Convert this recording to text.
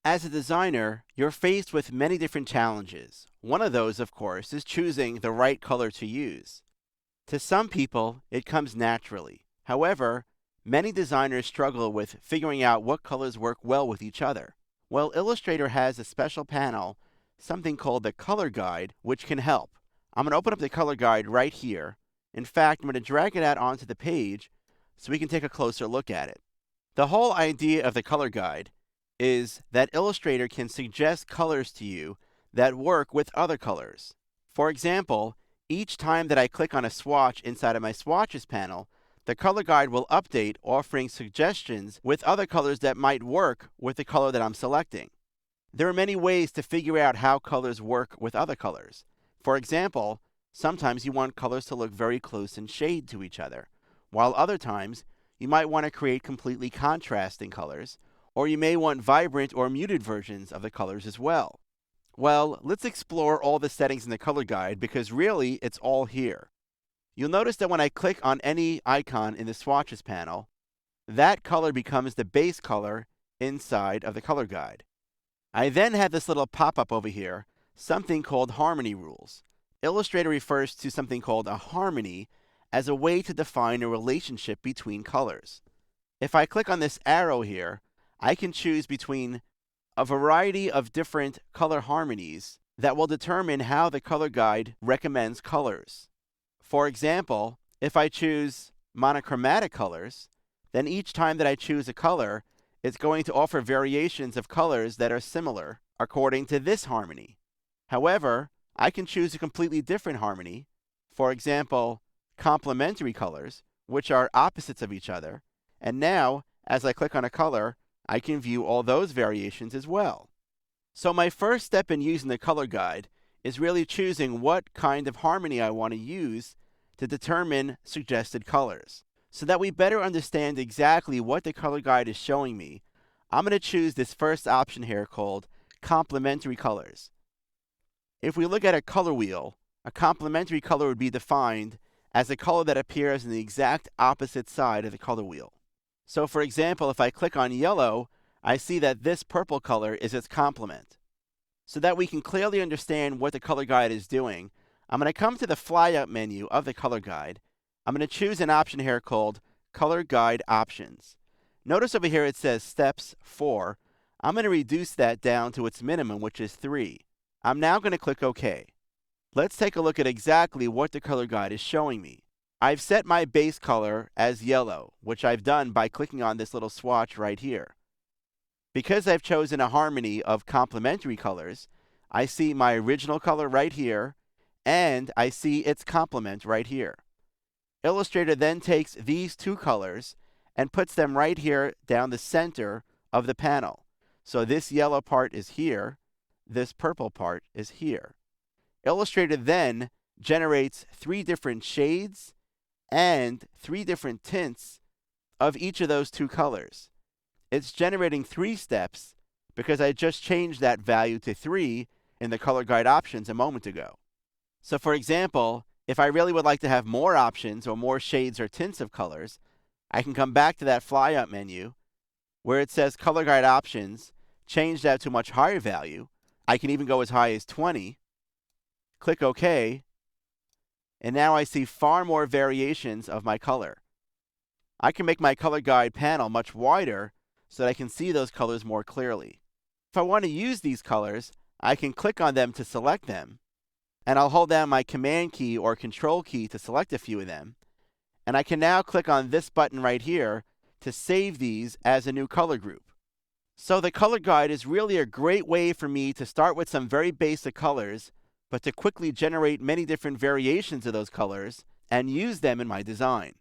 As a designer, you're faced with many different challenges. One of those, of course, is choosing the right color to use. To some people, it comes naturally. However, many designers struggle with figuring out what colors work well with each other. Well, Illustrator has a special panel, something called the Color Guide, which can help. I'm going to open up the Color Guide right here. In fact, I'm going to drag it out onto the page so we can take a closer look at it. The whole idea of the Color Guide is that Illustrator can suggest colors to you that work with other colors. For example, each time that I click on a swatch inside of my swatches panel, the color guide will update, offering suggestions with other colors that might work with the color that I'm selecting. There are many ways to figure out how colors work with other colors. For example, sometimes you want colors to look very close in shade to each other, while other times you might want to create completely contrasting colors, or you may want vibrant or muted versions of the colors as well. Well, let's explore all the settings in the color guide because really it's all here. You'll notice that when I click on any icon in the swatches panel, that color becomes the base color inside of the color guide. I then have this little pop-up over here, something called harmony rules. Illustrator refers to something called a harmony as a way to define a relationship between colors. If I click on this arrow here, I can choose between a variety of different color harmonies that will determine how the color guide recommends colors. For example, if I choose monochromatic colors, then each time that I choose a color, it's going to offer variations of colors that are similar according to this harmony. However, I can choose a completely different harmony, for example, complementary colors, which are opposites of each other, and now, as I click on a color, I can view all those variations as well. So my first step in using the color guide is really choosing what kind of harmony I want to use to determine suggested colors. So that we better understand exactly what the color guide is showing me, I'm going to choose this first option here called complementary colors. If we look at a color wheel, a complementary color would be defined as a color that appears on the exact opposite side of the color wheel. So for example, if I click on yellow, I see that this purple color is its complement. So that we can clearly understand what the color guide is doing, I'm going to come to the flyout menu of the color guide. I'm going to choose an option here called Color Guide Options. Notice over here it says Steps 4. I'm going to reduce that down to its minimum, which is 3. I'm now going to click OK. Let's take a look at exactly what the color guide is showing me. I've set my base color as yellow, which I've done by clicking on this little swatch right here. Because I've chosen a harmony of complementary colors, I see my original color right here, and I see its complement right here. Illustrator then takes these two colors and puts them right here down the center of the panel. So this yellow part is here, this purple part is here. Illustrator then generates 3 different shades and 3 different tints of each of those 2 colors. It's generating 3 steps because I just changed that value to 3 in the color guide options a moment ago. So for example, if I really would like to have more options or more shades or tints of colors, I can come back to that flyout menu where it says color guide options, change that to a much higher value. I can even go as high as 20, click OK, and now I see far more variations of my color. I can make my color guide panel much wider so that I can see those colors more clearly. If I want to use these colors, I can click on them to select them, and I'll hold down my Command key or Control key to select a few of them, and I can now click on this button right here to save these as a new color group. So the color guide is really a great way for me to start with some very basic colors, but to quickly generate many different variations of those colors and use them in my design.